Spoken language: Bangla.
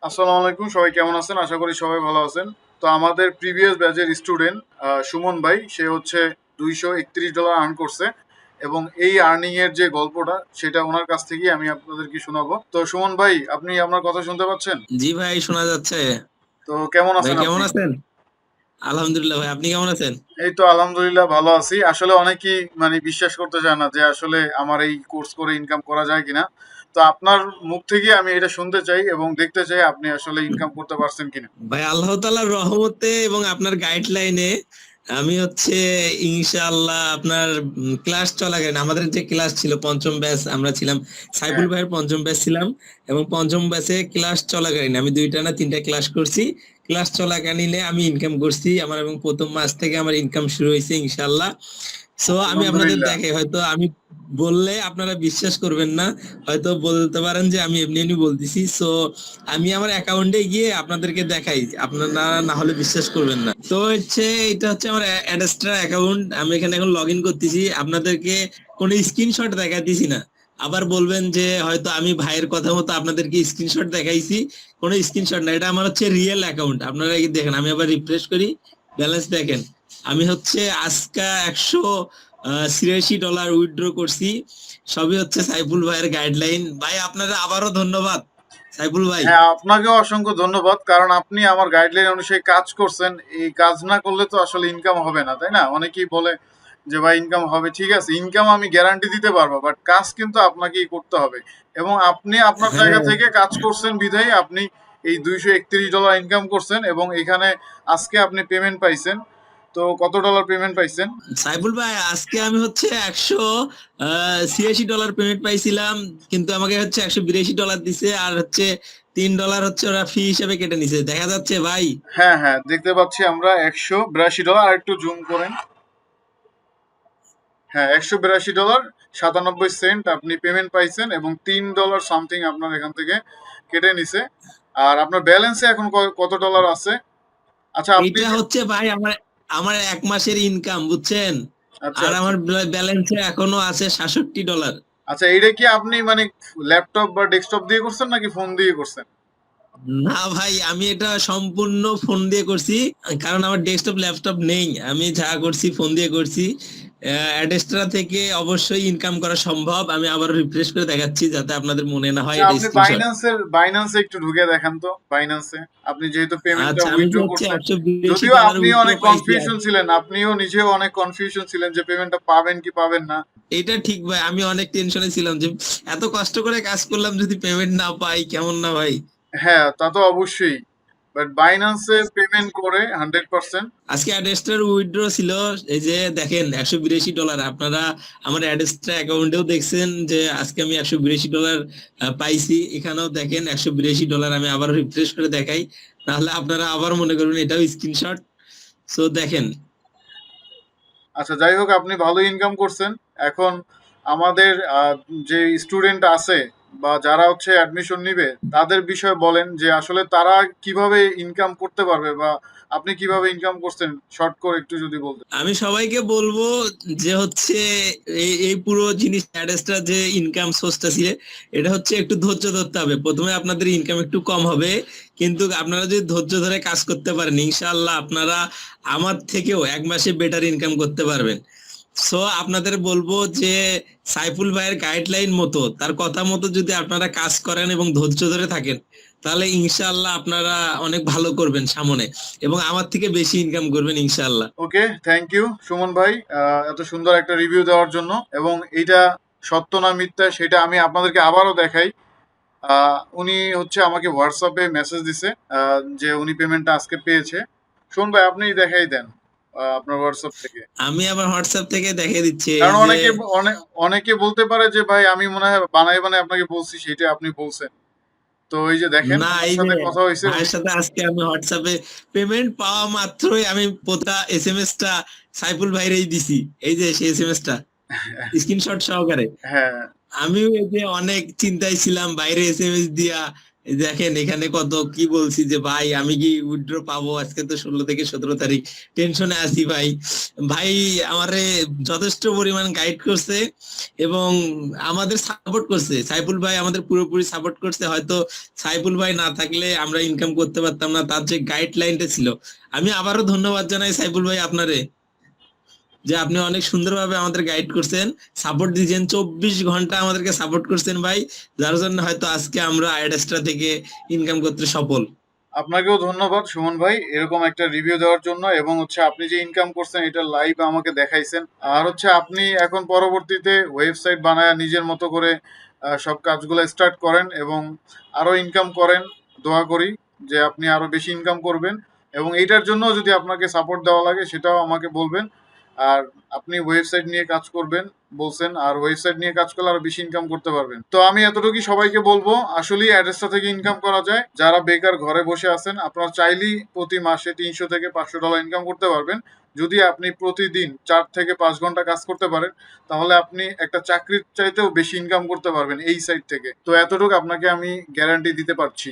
আসসালামু আলাইকুম, সবাই কেমন আছেন? আশা করি সবাই ভালো আছেন। তো আমাদের প্রিভিয়াস ব্যাচের স্টুডেন্ট সুমন ভাই, সে হচ্ছে $231 আর্ন করছে এবং এই আর্নিং এর যে গল্পটা সেটা ওনার কাছ থেকেই আমি আপনাদেরকে শোনাবো। তো সুমন ভাই, আপনি আমার কথা শুনতে পাচ্ছেন? জি ভাই, শোনা যাচ্ছে। তো কেমন ভাই আছেন কেমন আপনি? আছেন? আলহামদুলিল্লাহ ভাই, আপনি কেমন আছেন? এই তো আলহামদুলিল্লাহ ভালো আছি। আসলে অনেকেই মানে বিশ্বাস করতে চায় না যে আসলে আমার এই কোর্স করে ইনকাম করা যায় কিনা। তো আপনার মুখ থেকে আমি এটা শুনতে চাই এবং দেখতে চাই আপনি আসলে ইনকাম করতে পারছেন কিনা। ভাই আল্লাহ তাআলার রহমতে এবং আপনার গাইডলাইনে আমি ইনশাআল্লাহ আপনার ক্লাস চলাকালীন আমাদের যে ক্লাস ছিল পঞ্চম ব্যাচ আমরা ছিলাম, হ্যাঁ, সাইফুল ভাইয়ের পঞ্চম ব্যাচ ছিলাম। এবং পঞ্চম ব্যাচে ক্লাস চলাকালীন আমি দুইটা না তিনটা ক্লাস করছি। ক্লাস চলাকালীনে আমি ইনকাম করছি আমার, এবং প্রথম মাস থেকে আমার ইনকাম শুরু হয়েছে ইনশাআল্লাহ। সো আমি আপনাদের আলহামদুলিল্লাহ। দেখাই, হয়তো আমি বললে আপনারা বিশ্বাস করবেন না, হয়তো বলতে পারেন যে আমি এমনি এমনি বলতেছি। সো আমি আমার অ্যাকাউন্টে গিয়ে আপনাদেরকে দেখাই, আপনারা না হলে বিশ্বাস করবেন না। তো এটা হচ্ছে আমার অ্যাডেস্ট্রা অ্যাকাউন্ট। আমি এখানে এখন লগ ইন করতেছি, আপনাদেরকে কোনো স্ক্রিনশট দেখাইতেছি না। আবার বলবেন যে হয়তো আমি ভাইয়ের কথা মতো আপনাদেরকে স্ক্রিনশট দেখাইছি, কোনো স্ক্রিনশট না, এটা আমার হচ্ছে রিয়েল অ্যাকাউন্ট। আপনারা এই দেখেন, আমি আবার রিফ্রেশ করি, ব্যালেন্স দেখেন। আমি আজকে $186 উইথড্র করছি। সবই হচ্ছে সাইফুল ভাইয়ের গাইডলাইন। ভাই আপনারা আবারও ধন্যবাদ, সাইফুল ভাই। হ্যাঁ, আপনাকেও অসংখ্য ধন্যবাদ, কারণ আপনি আমার গাইডলাইন অনুযায়ী কাজ করছেন। এই কাজ না করলে তো আসলে ইনকাম হবে না, তাই না? অনেকেই বলে যে ভাই ইনকাম হবে, ঠিক আছে, ইনকাম আমি গ্যারান্টি দিতে পারবো, বাট কাজ কিন্তু আপনাকেই করতে হবে। এবং আপনি আপনার জায়গা হ্যাঁ থেকে কাজ করছেন বিধায় আপনি এই $231 ইনকাম করছেন এবং এখানে আজকে আপনি পেমেন্ট পাইছেন। তো কত ডলার পেমেন্ট পাইছেন? সাইফুল ভাই, আজকে আমি $186 পেমেন্ট পাইছিলাম, কিন্তু আমাকে $182 দিছে, আর $3 ওরা ফি হিসেবে কেটে নিছে, দেখা যাচ্ছে ভাই। হ্যাঁ হ্যাঁ, দেখতে পাচ্ছি আমরা $182। আর একটু জুম করেন। হ্যাঁ, $182 97 সেন্ট আপনি পেমেন্ট পাইছেন এবং $3 সামথিং আপনার এখান থেকে কেটে নিছে। আর আপনার ব্যালেন্সে এখন কত ডলার আছে? আচ্ছা, আপনি এটা যে ভাই আমার আমার 1 মাসের ইনকাম, বুঝছেন? আচ্ছা আর আচ্ছা আমার ব্যালেন্সে এখনো আছে $67। আচ্ছা, এইটা কি আপনি মানে ল্যাপটপ বা ডেস্কটপ দিয়ে করছেন নাকি ফোন দিয়ে করছেন? না ভাই, আমি এটা সম্পূর্ণ ফোন দিয়ে করছি, কারণ আমার ডেস্কটপ ল্যাপটপ নেই। আমি যা করছি ফোন দিয়ে করছি। অ্যাডেস্ট্রা থেকে অবশ্যই ইনকাম করা সম্ভব। আমি আবার রিফ্রেশ করে দেখাচ্ছি যাতে আপনাদের মনে না হয় আচ্ছা, এটা আপনি স্ক্রিনশট। বাইন্যান্সে একটু ঢুকে দেখান তো। বাইন্যান্সে আপনি যেহেতু পেমেন্টটা আচ্ছা, আমি উইথড্র করছেন, একশো বিরাশি যদিও ডলার আপনি উইথড্র অনেক পাইছি। কনফিউশন ছিলেন, আপনিও নিজেও অনেক কনফিউশন ছিলেন যে পেমেন্টটা পাবেন কি পাবেন না। এটা ঠিক ভাই, আমি অনেক টেনশনে ছিলাম যে এত কষ্ট করে কাজ করলাম, যদি পেমেন্ট না পাই কেমন না ভাই। হ্যাঁ, তা তো অবশ্যই, বাট বাইন্যান্সে পেমেন্ট করে 100%। আজকে অ্যাডেস্টার উইথড্র ছিল, এই যে দেখেন $182। আপনারা আমার অ্যাডেস্টার অ্যাকাউন্টেও দেখছেন যে আজকে আমি $182 পাইছি। এখানেও দেখেন $182। আমি আবার রিফ্রেশ করে দেখাই, তাহলে আপনারা আবার মনে করবেন এটাও স্ক্রিনশট। সো দেখেন। আচ্ছা, যাই হোক, আপনি ভালো ইনকাম করছেন। এখন আমাদের যে স্টুডেন্ট আছে বা যারা হচ্ছে অ্যাডমিশন নিবে তাদের বিষয়ে বলেন যে আসলে তারা কিভাবে ইনকাম করতে পারবে, বা আপনি কিভাবে ইনকাম করছেন শর্ট করে একটু যদি বলতেন। আমি সবাইকে বলবো যে এই এই পুরো জিনিস অ্যাডেসটা যে ইনকাম সোর্সটা ছিল, এটা একটু ধৈর্য ধরতে হবে। প্রথমে আপনাদের ইনকাম একটু কম হবে, কিন্তু আপনারা যদি ধৈর্য ধরে কাজ করতে পারেন ইনশাআল্লাহ আপনারা আমার থেকেও 1 মাসে বেটার ইনকাম করতে পারবেন। সো আপনাদের বলবো যে সাইফুল ভাইয়ের গাইডলাইন মতো, তার কথা মতো যদি আপনারা কাজ করেন এবং ধৈর্য ধরে থাকেন, তাহলে ইনশাআল্লাহ আপনারা অনেক ভালো করবেন সামনে, এবং আমার থেকে বেশি ইনকাম করবেন ইনশাআল্লাহ। ওকে, থ্যাংক ইউ সুমন ভাই, এত সুন্দর একটা রিভিউ দেওয়ার জন্য। এবং এইটা সত্য না মিথ্যা সেটা আমি আপনাদেরকে আবারও দেখাই। উনি হচ্ছে আমাকে হোয়াটসঅ্যাপে মেসেজ দিছে যে উনি পেমেন্টটা আজকে পেয়েছে। সুমন ভাই, আপনি দেখাই দেন আপনার হোয়াটসঅ্যাপ থেকে। আমি আবার হোয়াটসঅ্যাপ থেকে দেখে দিচ্ছি, এই কারণ যে। অনেকে বলতে পারে যে ভাই আমি মনে হয় বানাই বানাই আপনাকে বলছি, সেটা আপনি বলছেন। তো এই যে দেখেন, না, ওনার এই যে সাথে কথা হয়েছে ভাইয়ের উনি। সাথে আজকে আমি হোয়াটসঅ্যাপে পেমেন্ট পাওয়া মাত্রই আমি পোতা এসএমএস টা সাইফুল ভাইরেই দিছি। এই যে সেই এসএমএস টা স্ক্রিনশট সহকারে। হ্যাঁ আমিও এই যে অনেক চিন্তায় ছিলাম বাইরে এসএমএস দিয়া এই দেখেন এখানে কত কি বলছি যে ভাই আমি কি উইথড্র পাবো, আজকে তো 16 থেকে 17 তারিখ, টেনশনে আছি ভাই। ভাই আমারে যথেষ্ট পরিমাণ গাইড করছে এবং আমাদের সাপোর্ট করছে, সাইফুল ভাই আমাদের পুরোপুরি সাপোর্ট করছে। হয়তো সাইফুল ভাই না থাকলে আমরা ইনকাম করতে পারতাম না, তার যে গাইডলাইনটা ছিল। আমি আবারও ধন্যবাদ জানাই সাইফুল ভাই আপনারে, যে আপনি অনেক সুন্দরভাবে আমাদের গাইড করছেন, সাপোর্ট দিয়েছেন, 24 ঘন্টা আমাদেরকে সাপোর্ট করছেন ভাই, যার জন্য হয়তো আজকে আমরা অ্যাডেস্ট্রা থেকে ইনকাম করতে সফল। আপনাকেও ধন্যবাদ সুমন ভাই এরকম একটা রিভিউ দেওয়ার জন্য, এবং হচ্ছে আপনি যে ইনকাম করছেন এটা লাইভ আমাকে দেখাইছেন। আর হচ্ছে আপনি এখন পরবর্তীতে ওয়েবসাইট বানায় নিজের মতো করে সব কাজগুলো স্টার্ট করেন এবং আরো ইনকাম করেন। দোয়া করি যে আপনি আরো বেশি ইনকাম করবেন, এবং এইটার জন্য যদি আপনাকে সাপোর্ট দেওয়া লাগে সেটাও আমাকে বলবেন। আর আপনি ওয়েবসাইট নিয়ে কাজ করবেন বলছেন, আর ওয়েবসাইট নিয়ে কাজ করলে আরো বেশি ইনকাম করতে পারবেন। তো আমি এতটুকুই সবাইকে বলবো, আসলেই অ্যাড্রেসটা থেকে ইনকাম করা যায়। যারা বেকার ঘরে বসে আছেন আপনারা চাইলেই প্রতি মাসে 300 থেকে 500 ডলার ইনকাম করতে পারবেন। যদি আপনি প্রতিদিন 4 থেকে 5 ঘন্টা কাজ করতে পারেন, তাহলে আপনি একটা চাকরির চাইতেও বেশি ইনকাম করতে পারবেন এই সাইট থেকে। তো এতটুকু আপনাকে আমি গ্যারান্টি দিতে পারছি।